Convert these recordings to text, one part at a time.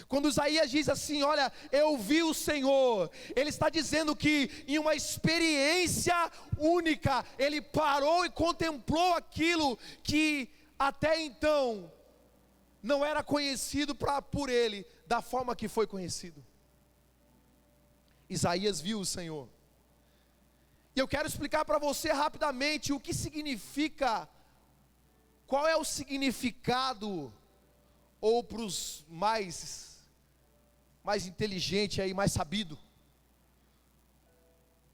Quando Isaías diz assim, olha, eu vi o Senhor, ele está dizendo que em uma experiência única, ele parou e contemplou aquilo que até então não era conhecido por ele, da forma que foi conhecido. Isaías viu o Senhor. E eu quero explicar para você rapidamente o que significa, qual é o significado, ou para os mais inteligentes aí, mais sabido,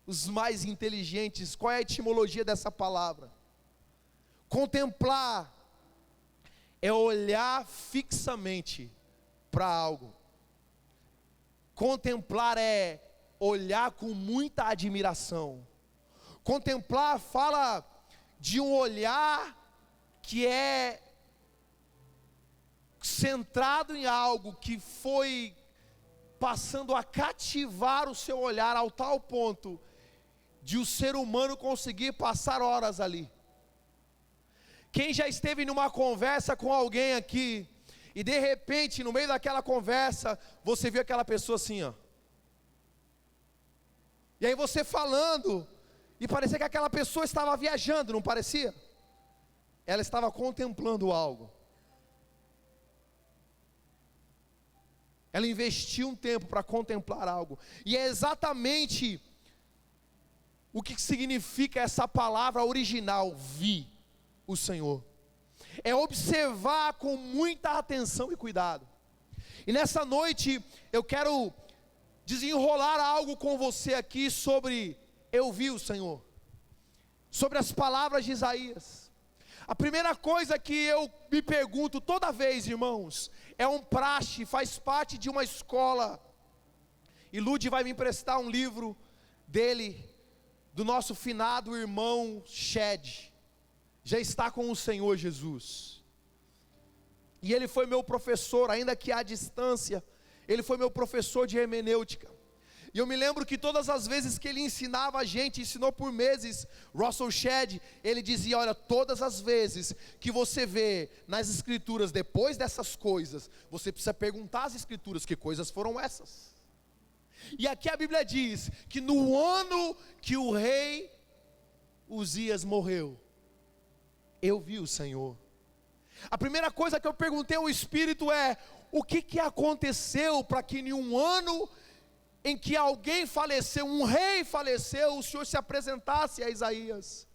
os mais inteligentes, qual é a etimologia dessa palavra? Contemplar é olhar fixamente para algo. Contemplar é olhar com muita admiração. Contemplar fala de um olhar que é centrado em algo, que foi passando a cativar o seu olhar ao tal ponto de o ser humano conseguir passar horas ali. Quem já esteve numa conversa com alguém aqui e de repente no meio daquela conversa você viu aquela pessoa assim, ó. E aí você falando e parecia que aquela pessoa estava viajando, não parecia? Ela estava contemplando algo. Ela investiu um tempo para contemplar algo. E é exatamente o que significa essa palavra original, vi o Senhor. É observar com muita atenção e cuidado. E nessa noite eu quero desenrolar algo com você aqui sobre eu vi o Senhor. Sobre as palavras de Isaías. A primeira coisa que eu me pergunto toda vez, irmãos, é um praxe, faz parte de uma escola. E Lud vai me emprestar um livro dele, do nosso finado irmão Shed. Já está com o Senhor Jesus. E ele foi meu professor, ainda que à distância, ele foi meu professor de hermenêutica. E eu me lembro que todas as vezes que ele ensinava a gente, ensinou por meses, Russell Shedd, ele dizia, olha, todas as vezes que você vê nas escrituras, depois dessas coisas, você precisa perguntar às escrituras, que coisas foram essas? E aqui a Bíblia diz, que no ano que o rei Uzias morreu, eu vi o Senhor. A primeira coisa que eu perguntei ao Espírito é, o que aconteceu para que em um ano em que alguém faleceu, um rei faleceu, o Senhor se apresentasse a Isaías?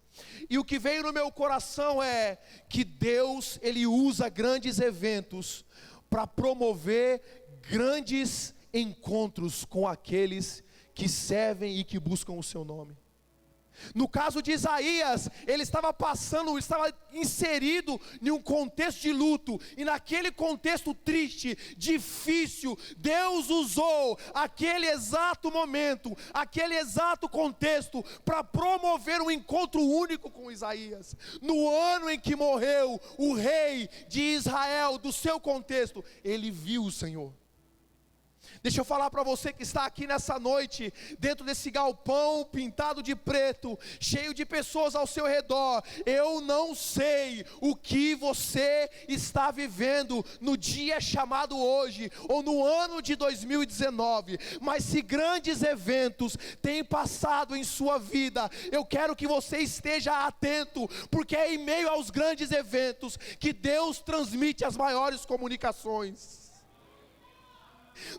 E o que veio no meu coração é que Deus, Ele usa grandes eventos para promover grandes encontros com aqueles que servem e que buscam o seu nome. No caso de Isaías, ele estava inserido em um contexto de luto, e naquele contexto triste, difícil, Deus usou aquele exato momento, aquele exato contexto, para promover um encontro único com Isaías. No ano em que morreu o rei de Israel, do seu contexto, ele viu o Senhor. Deixa eu falar para você que está aqui nessa noite, dentro desse galpão pintado de preto, cheio de pessoas ao seu redor. Eu não sei o que você está vivendo no dia chamado hoje, ou no ano de 2019, mas se grandes eventos têm passado em sua vida, eu quero que você esteja atento, porque é em meio aos grandes eventos que Deus transmite as maiores comunicações.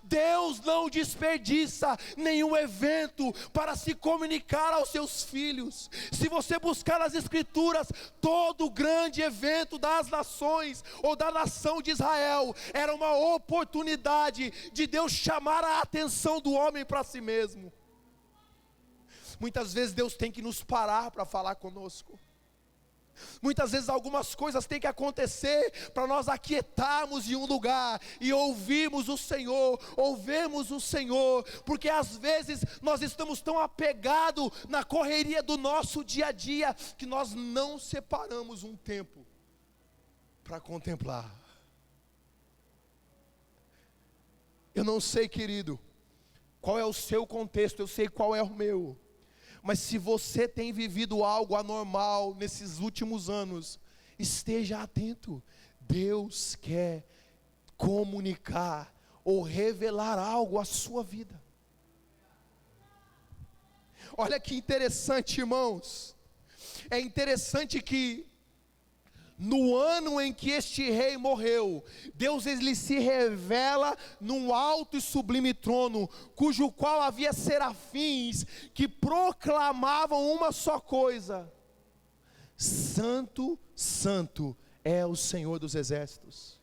Deus não desperdiça nenhum evento para se comunicar aos seus filhos. Se você buscar nas escrituras, todo grande evento das nações, ou da nação de Israel, era uma oportunidade de Deus chamar a atenção do homem para si mesmo. Muitas vezes Deus tem que nos parar para falar conosco. Muitas vezes algumas coisas têm que acontecer para nós aquietarmos em um lugar e ouvirmos o Senhor, ouvemos o Senhor, porque às vezes nós estamos tão apegados na correria do nosso dia a dia, que nós não separamos um tempo para contemplar. Eu não sei, querido, qual é o seu contexto, eu sei qual é o meu. Mas se você tem vivido algo anormal nesses últimos anos, esteja atento. Deus quer comunicar ou revelar algo à sua vida. Olha que interessante, irmãos. É interessante que no ano em que este rei morreu, Deus ele se revela num alto e sublime trono, cujo qual havia serafins que proclamavam uma só coisa: Santo, Santo é o Senhor dos exércitos.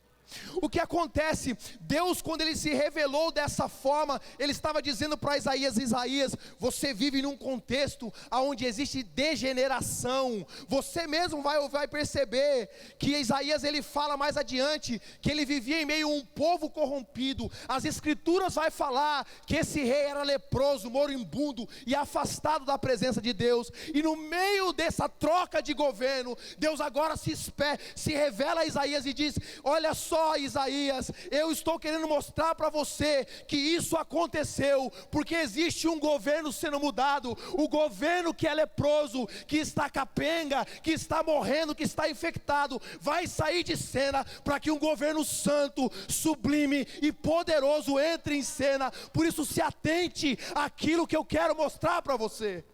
O que acontece? Deus, quando ele se revelou dessa forma, ele estava dizendo para Isaías: Isaías, você vive num contexto onde existe degeneração. Você mesmo vai perceber que Isaías ele fala mais adiante que ele vivia em meio a um povo corrompido. As escrituras vai falar que esse rei era leproso, moribundo e afastado da presença de Deus. E no meio dessa troca de governo, Deus agora se revela a Isaías e diz: olha só, Isaías, eu estou querendo mostrar para você que isso aconteceu, porque existe um governo sendo mudado. O governo que é leproso, que está capenga, que está morrendo, que está infectado, vai sair de cena, para que um governo santo, sublime e poderoso entre em cena. Por isso se atente àquilo que eu quero mostrar para você.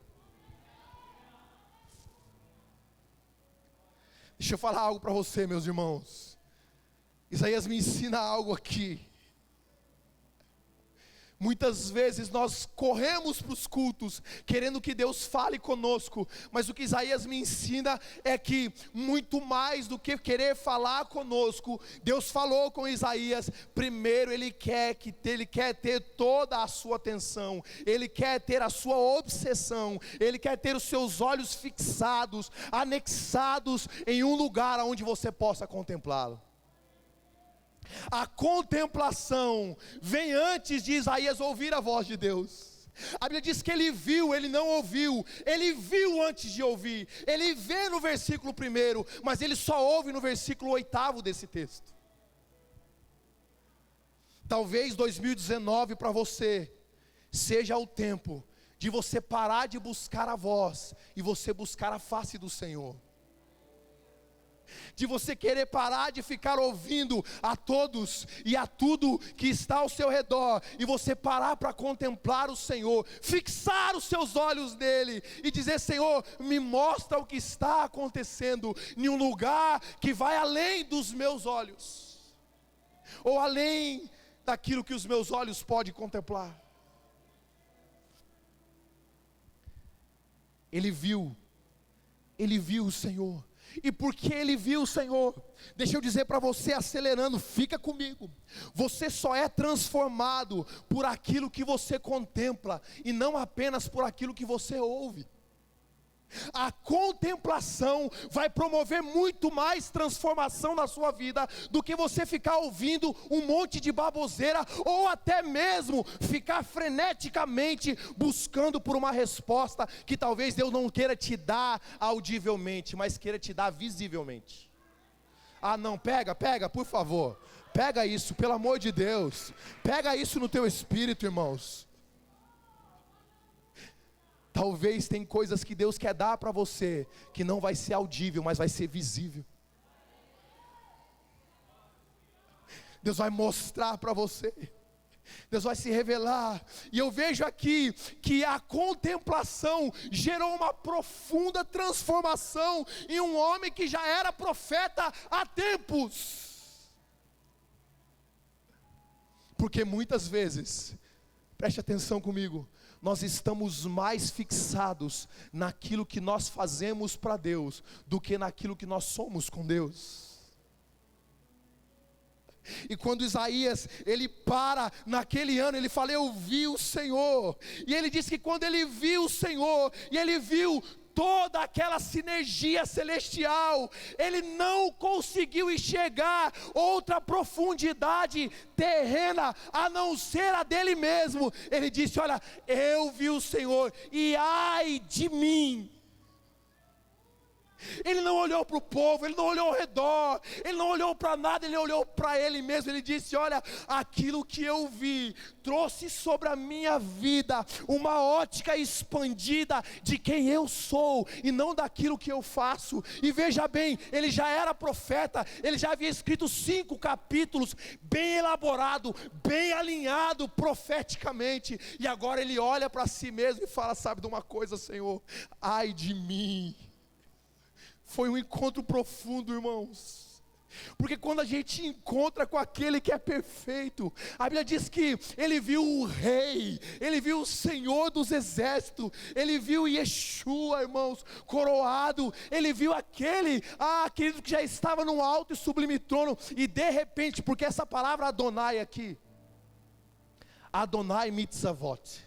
Deixa eu falar algo para você, meus irmãos. Isaías me ensina algo aqui. Muitas vezes nós corremos para os cultos, querendo que Deus fale conosco, mas o que Isaías me ensina é que, muito mais do que querer falar conosco, Deus falou com Isaías. Primeiro Ele quer ter toda a sua atenção, Ele quer ter a sua obsessão, Ele quer ter os seus olhos fixados, anexados em um lugar onde você possa contemplá-lo. A contemplação vem antes de Isaías ouvir a voz de Deus. A Bíblia diz que ele viu, ele não ouviu. Ele viu antes de ouvir. Ele vê no versículo 1, mas ele só ouve no versículo 8 desse texto. Talvez 2019 para você seja o tempo de você parar de buscar a voz e você buscar a face do Senhor. De você querer parar de ficar ouvindo a todos e a tudo que está ao seu redor, e você parar para contemplar o Senhor, fixar os seus olhos nele e dizer: Senhor, me mostra o que está acontecendo em um lugar que vai além dos meus olhos, ou além daquilo que os meus olhos podem contemplar. Ele viu o Senhor. E porque ele viu o Senhor, deixa eu dizer para você, acelerando, fica comigo. Você só é transformado por aquilo que você contempla, e não apenas por aquilo que você ouve. A contemplação vai promover muito mais transformação na sua vida do que você ficar ouvindo um monte de baboseira, ou até mesmo ficar freneticamente buscando por uma resposta que talvez Deus não queira te dar audivelmente, mas queira te dar visivelmente. Ah não, pega, por favor, pega isso, pelo amor de Deus, pega isso no teu espírito, irmãos. Talvez tem coisas que Deus quer dar para você, que não vai ser audível, mas vai ser visível. Deus vai mostrar para você, Deus vai se revelar. E eu vejo aqui que a contemplação gerou uma profunda transformação em um homem que já era profeta há tempos. Porque muitas vezes, preste atenção comigo, nós estamos mais fixados naquilo que nós fazemos para Deus do que naquilo que nós somos com Deus. E quando Isaías, ele para naquele ano, ele fala: eu vi o Senhor. E ele diz que quando ele viu o Senhor, e ele viu toda aquela sinergia celestial, ele não conseguiu enxergar outra profundidade terrena a não ser a dele mesmo. Ele disse: olha, eu vi o Senhor, e ai de mim, Ele não olhou para o povo, ele não olhou ao redor, ele não olhou para nada, ele olhou para ele mesmo. Ele disse: olha, aquilo que eu vi trouxe sobre a minha vida uma ótica expandida de quem eu sou e não daquilo que eu faço. E veja bem, ele já era profeta, ele já havia escrito 5 capítulos, bem elaborado, bem alinhado profeticamente, e agora ele olha para si mesmo e fala: sabe de uma coisa, Senhor, ai de mim. Foi um encontro profundo, irmãos, porque quando a gente encontra com aquele que é perfeito, a Bíblia diz que ele viu o rei, ele viu o Senhor dos exércitos, ele viu Yeshua, irmãos, coroado, ele viu aquele, querido, que já estava num alto e sublime trono, e de repente, porque essa palavra Adonai aqui, Adonai Mitzavot,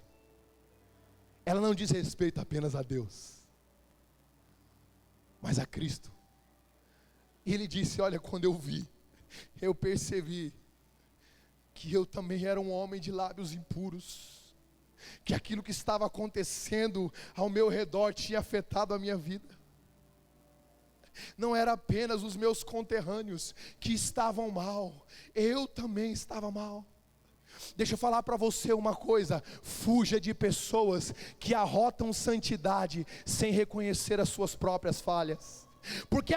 ela não diz respeito apenas a Deus, mas a Cristo. E ele disse: olha, quando eu vi, eu percebi que eu também era um homem de lábios impuros, que aquilo que estava acontecendo ao meu redor tinha afetado a minha vida. Não era apenas os meus conterrâneos que estavam mal, eu também estava mal. Deixa eu falar para você uma coisa: fuja de pessoas que arrotam santidade sem reconhecer as suas próprias falhas. Porque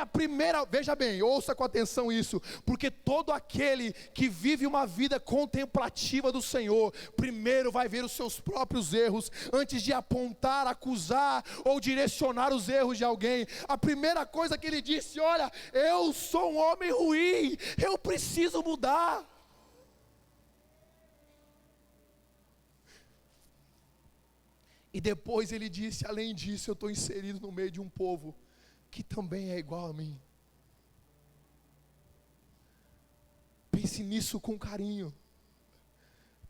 veja bem, ouça com atenção isso, porque todo aquele que vive uma vida contemplativa do Senhor, primeiro vai ver os seus próprios erros, antes de apontar, acusar ou direcionar os erros de alguém. A primeira coisa que ele disse: olha, eu sou um homem ruim, eu preciso mudar. E depois ele disse: além disso, eu estou inserido no meio de um povo que também é igual a mim. Pense nisso com carinho.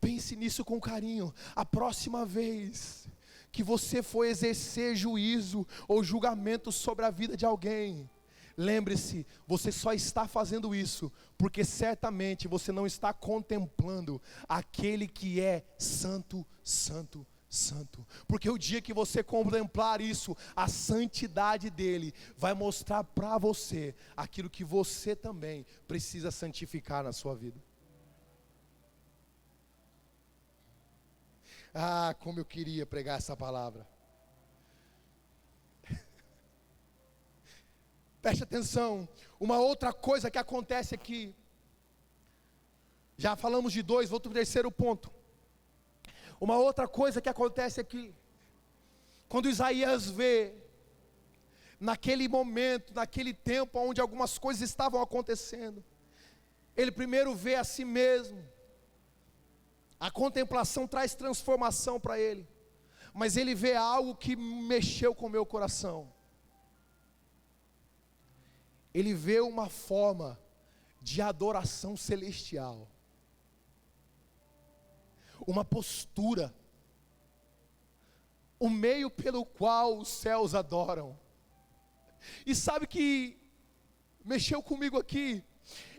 Pense nisso com carinho. A próxima vez que você for exercer juízo ou julgamento sobre a vida de alguém, lembre-se, você só está fazendo isso porque certamente você não está contemplando aquele que é santo, santo, santo. Porque o dia que você contemplar isso, a santidade dele vai mostrar para você aquilo que você também precisa santificar na sua vida. Como eu queria pregar essa palavra. Preste atenção, uma outra coisa que acontece aqui, já falamos de 2, vou para o terceiro ponto. Uma outra coisa que acontece aqui, quando Isaías vê, naquele momento, naquele tempo onde algumas coisas estavam acontecendo, ele primeiro vê a si mesmo. A contemplação traz transformação para ele, mas ele vê algo que mexeu com o meu coração. Ele vê uma forma de adoração celestial, uma postura, o meio pelo qual os céus adoram. E sabe que mexeu comigo aqui?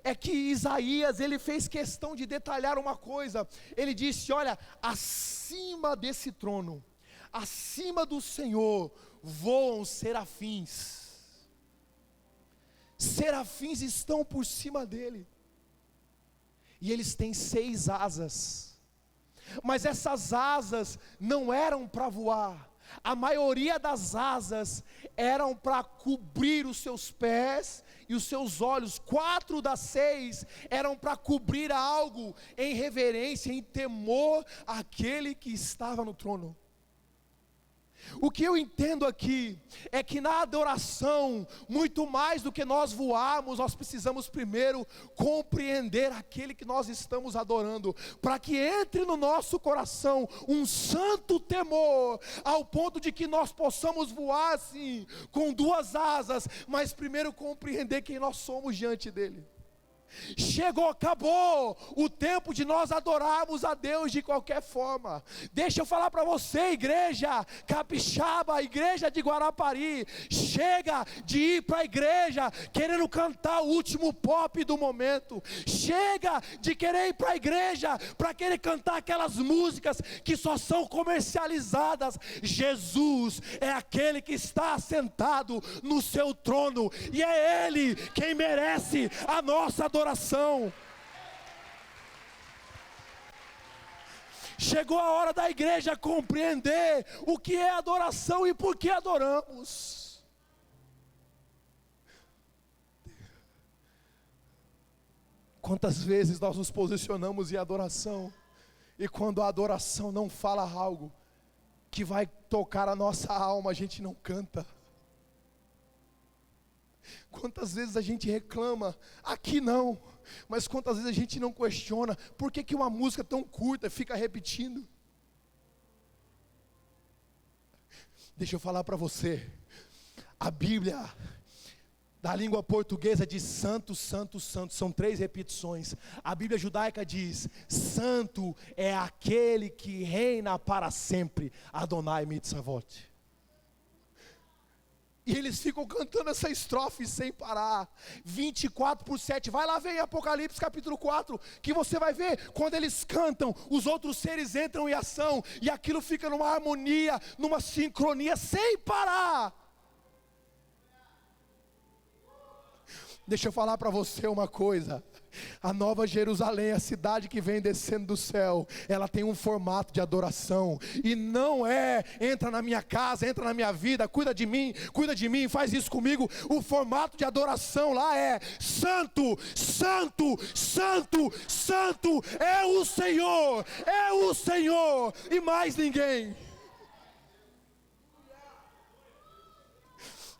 É que Isaías, ele fez questão de detalhar uma coisa. Ele disse: olha, acima desse trono, acima do Senhor, voam serafins. Serafins estão por cima dele, e eles têm 6 asas. Mas essas asas não eram para voar. A maioria das asas eram para cobrir os seus pés e os seus olhos. 4 das 6 eram para cobrir algo em reverência, em temor àquele que estava no trono. O que eu entendo aqui é que na adoração, muito mais do que nós voarmos, nós precisamos primeiro compreender aquele que nós estamos adorando, para que entre no nosso coração um santo temor, ao ponto de que nós possamos voar assim, com 2 asas, mas primeiro compreender quem nós somos diante dele. Chegou, acabou o tempo de nós adorarmos a Deus de qualquer forma. Deixa eu falar para você, igreja capixaba, igreja de Guarapari, chega de ir para a igreja querendo cantar o último pop do momento. Chega de querer ir para a igreja para querer cantar aquelas músicas que só são comercializadas. Jesus é aquele que está sentado no seu trono, e é Ele quem merece a nossa adoração. Chegou a hora da igreja compreender o que é adoração e por que adoramos. Quantas vezes nós nos posicionamos em adoração, e quando a adoração não fala algo que vai tocar a nossa alma, a gente não canta. Quantas vezes a gente reclama, aqui não, mas quantas vezes a gente não questiona, por que uma música tão curta fica repetindo? Deixa eu falar para você, a Bíblia, da língua portuguesa diz santo, santo, santo, são 3 repetições. A Bíblia judaica diz, santo é aquele que reina para sempre, Adonai Mitzavot. E eles ficam cantando essa estrofe sem parar, 24/7, vai lá ver em Apocalipse capítulo 4, que você vai ver, quando eles cantam, os outros seres entram em ação, e aquilo fica numa harmonia, numa sincronia, sem parar. Deixa eu falar para você uma coisa, a Nova Jerusalém, a cidade que vem descendo do céu, ela tem um formato de adoração, e não é, entra na minha casa, entra na minha vida, cuida de mim, faz isso comigo. O formato de adoração lá é, santo, santo, santo, santo, é o Senhor, e mais ninguém.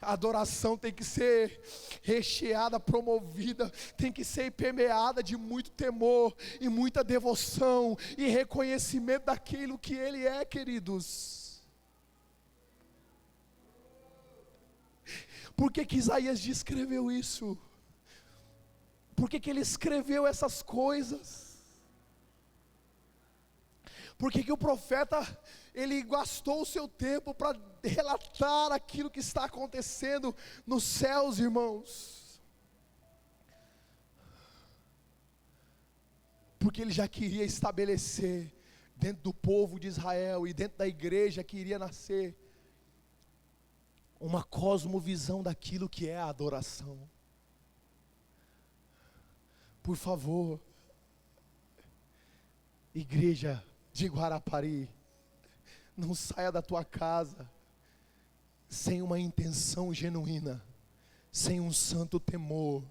A adoração tem que ser recheada, promovida, tem que ser permeada de muito temor e muita devoção e reconhecimento daquilo que Ele é, queridos. Por que Isaías descreveu isso? Por que ele escreveu essas coisas? Por que o profeta, ele gastou o seu tempo para relatar aquilo que está acontecendo nos céus, irmãos? Porque ele já queria estabelecer dentro do povo de Israel e dentro da igreja que iria nascer uma cosmovisão daquilo que é a adoração. Por favor, igreja de Guarapari, não saia da tua casa sem uma intenção genuína, sem um santo temor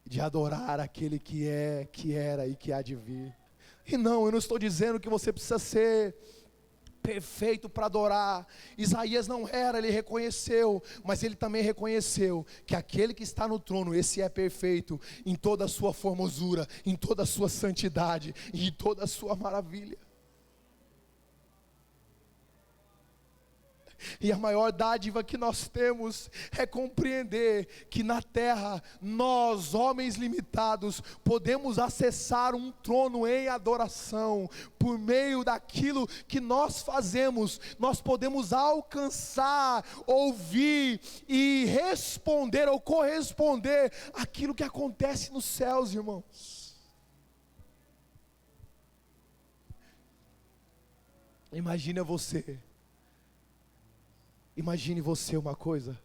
de adorar aquele que é, que era e que há de vir. E não, eu não estou dizendo que você precisa ser perfeito para adorar. Isaías não era, ele reconheceu, mas ele também reconheceu que aquele que está no trono, esse é perfeito em toda a sua formosura, em toda a sua santidade e em toda a sua maravilha. E a maior dádiva que nós temos é compreender que na terra, nós, homens limitados, podemos acessar um trono em adoração. Por meio daquilo que nós fazemos, nós podemos alcançar, ouvir e responder ou corresponder àquilo que acontece nos céus, irmãos. Imagine você uma coisa,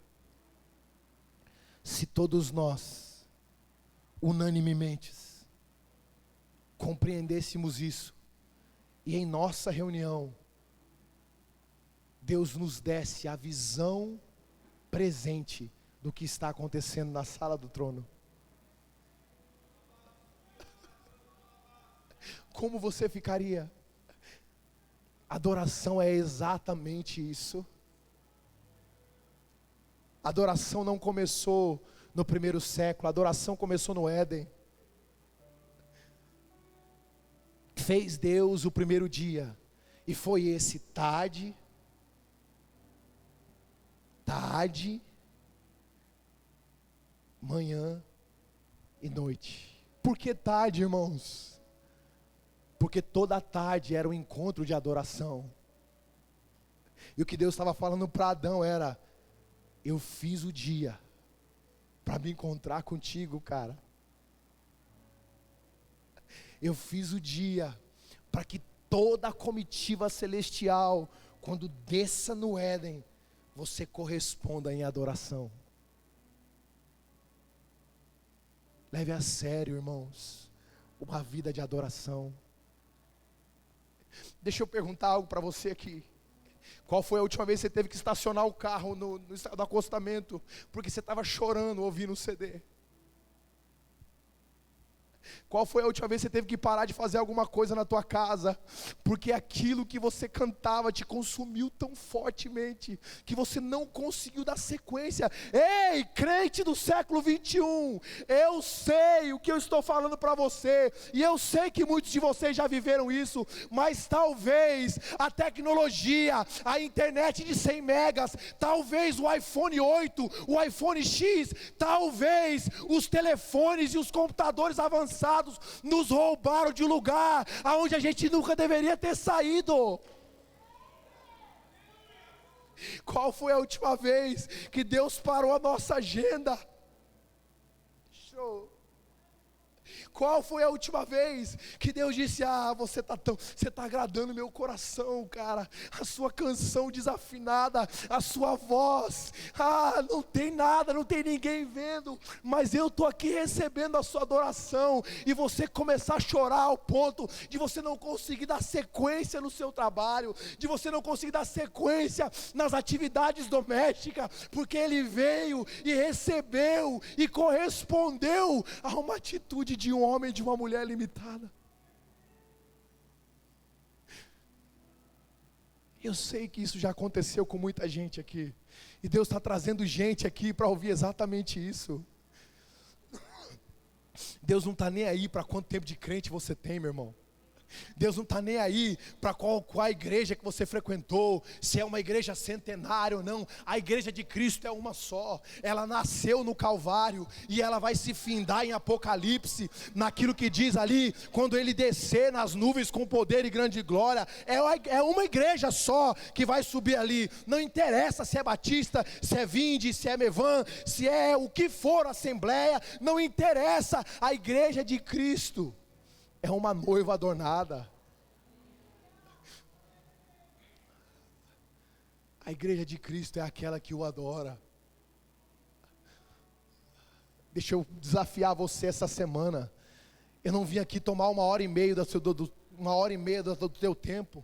se todos nós, unanimemente, compreendêssemos isso, e em nossa reunião, Deus nos desse a visão presente do que está acontecendo na sala do trono. Como você ficaria? Adoração é exatamente isso. A adoração não começou no primeiro século, a adoração começou no Éden. Fez Deus o primeiro dia, e foi esse tarde, manhã e noite. Por que tarde, irmãos? Porque toda tarde era um encontro de adoração. E o que Deus estava falando para Adão era: eu fiz o dia para me encontrar contigo, cara. Eu fiz o dia para que toda a comitiva celestial, quando desça no Éden, você corresponda em adoração. Leve a sério, irmãos, uma vida de adoração. Deixa eu perguntar algo para você aqui. Qual foi a última vez que você teve que estacionar o carro no acostamento, porque você estava chorando ouvindo o CD? Qual foi a última vez que você teve que parar de fazer alguma coisa na tua casa, porque aquilo que você cantava te consumiu tão fortemente, que você não conseguiu dar sequência? Ei, crente do século 21, eu sei o que eu estou falando para você, e eu sei que muitos de vocês já viveram isso, mas talvez a tecnologia, a internet de 100 megas, talvez o iPhone 8, o iPhone X, talvez os telefones e os computadores avançados nos roubaram de um lugar aonde a gente nunca deveria ter saído. Qual foi a última vez que Deus parou a nossa agenda? Show. Qual foi a última vez que Deus disse: você está agradando meu coração, cara, a sua canção desafinada, a sua voz, não tem nada, não tem ninguém vendo, mas eu estou aqui recebendo a sua adoração, e você começar a chorar ao ponto de você não conseguir dar sequência no seu trabalho, de você não conseguir dar sequência nas atividades domésticas, porque Ele veio e recebeu e correspondeu a uma atitude de um homem, de uma mulher limitada. Eu sei que isso já aconteceu com muita gente aqui, e Deus está trazendo gente aqui para ouvir exatamente isso. Deus não está nem aí para quanto tempo de crente você tem, meu irmão. Deus não está nem aí para qual igreja que você frequentou, se é uma igreja centenária ou não. A igreja de Cristo é uma só, ela nasceu no Calvário, e ela vai se findar em Apocalipse, naquilo que diz ali, quando Ele descer nas nuvens com poder e grande glória. É uma igreja só que vai subir ali, não interessa se é batista, se é vinde, se é mevan, se é o que for assembleia, não interessa. A igreja de Cristo é uma noiva adornada. A igreja de Cristo é aquela que o adora. Deixa eu desafiar você essa semana. Eu não vim aqui tomar uma hora e meia do teu tempo.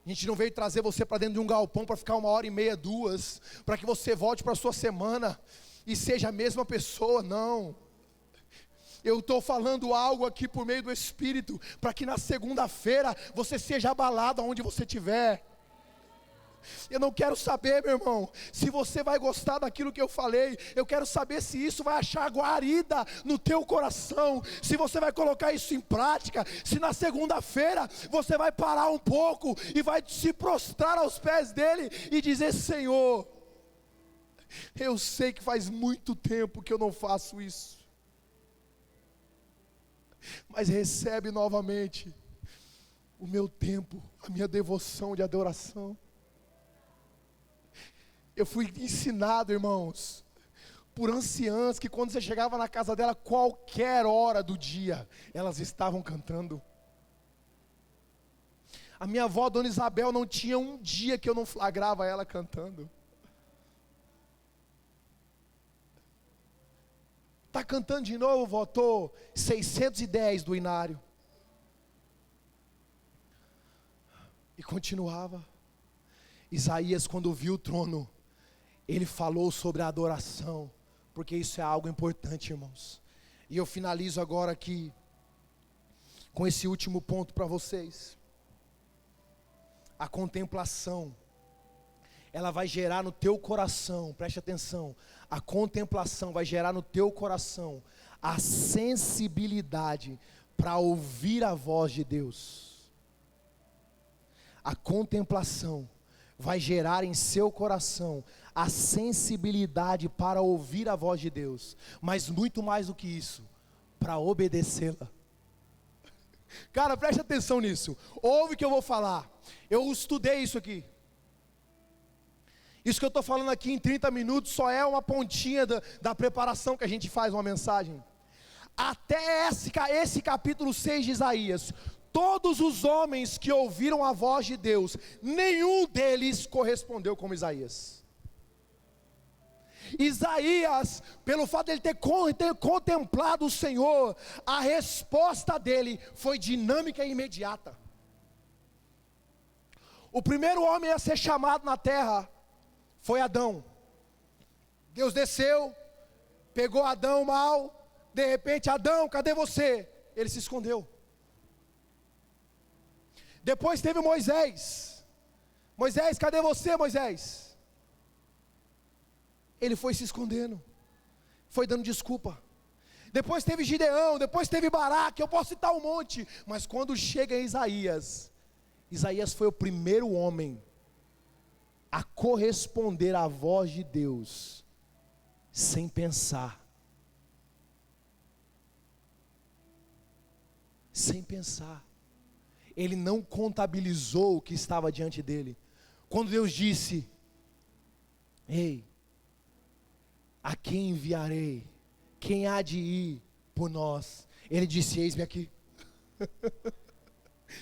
A gente não veio trazer você para dentro de um galpão para ficar uma hora e meia, duas, para que você volte para a sua semana e seja a mesma pessoa. Não. Eu estou falando algo aqui por meio do Espírito, para que na segunda-feira você seja abalado aonde você estiver. Eu não quero saber, meu irmão, se você vai gostar daquilo que eu falei. Eu quero saber se isso vai achar guarida no teu coração, se você vai colocar isso em prática, se na segunda-feira você vai parar um pouco e vai se prostrar aos pés dele e dizer: Senhor, eu sei que faz muito tempo que eu não faço isso, mas recebe novamente o meu tempo, a minha devoção de adoração. Eu fui ensinado, irmãos, por anciãs, que quando você chegava na casa dela, qualquer hora do dia, elas estavam cantando. A minha avó, Dona Isabel, não tinha um dia que eu não flagrava ela cantando. Está cantando de novo, vó? Estou 610 do Inário. E continuava. Isaías, quando viu o trono, ele falou sobre a adoração, porque isso é algo importante, irmãos. E eu finalizo agora aqui com esse último ponto para vocês. A contemplação, ela vai gerar no teu coração, preste atenção, a contemplação vai gerar no teu coração a sensibilidade para ouvir a voz de Deus. A contemplação vai gerar em seu coração a sensibilidade para ouvir a voz de Deus, mas muito mais do que isso, para obedecê-la. Cara, preste atenção nisso. Ouve o que eu vou falar. Eu estudei isso aqui. Isso que eu estou falando aqui em 30 minutos só é uma pontinha da preparação que a gente faz uma mensagem. Até esse capítulo 6 de Isaías, todos os homens que ouviram a voz de Deus, nenhum deles correspondeu como Isaías. Isaías, pelo fato de ele ter contemplado o Senhor, a resposta dele foi dinâmica e imediata. O primeiro homem a ser chamado na terra foi Adão. Deus desceu, pegou Adão mal, de repente: Adão, cadê você? Ele se escondeu. Depois teve Moisés. Moisés, cadê você, Moisés? Ele foi se escondendo, foi dando desculpa. Depois teve Gideão, depois teve Baraque, eu posso citar um monte. Mas quando chega em Isaías, Isaías foi o primeiro homem a corresponder à voz de Deus, sem pensar. Sem pensar. Ele não contabilizou o que estava diante dele. Quando Deus disse: ei, a quem enviarei? Quem há de ir por nós? Ele disse: eis-me aqui.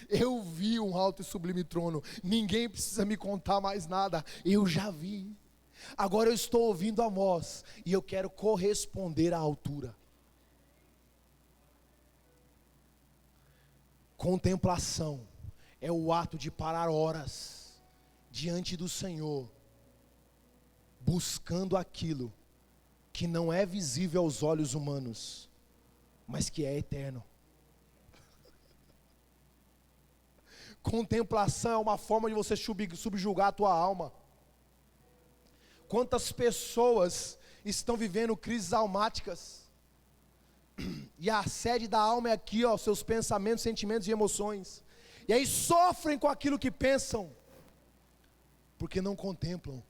Eu vi um alto e sublime trono. Ninguém precisa me contar mais nada. Eu já vi. Agora eu estou ouvindo a voz e eu quero corresponder à altura. Contemplação é o ato de parar horas diante do Senhor, buscando aquilo que não é visível aos olhos humanos, mas que é eterno. Contemplação é uma forma de você subjugar a tua alma. Quantas pessoas estão vivendo crises almáticas? E a sede da alma é aqui, ó, seus pensamentos, sentimentos e emoções. E aí sofrem com aquilo que pensam, porque não contemplam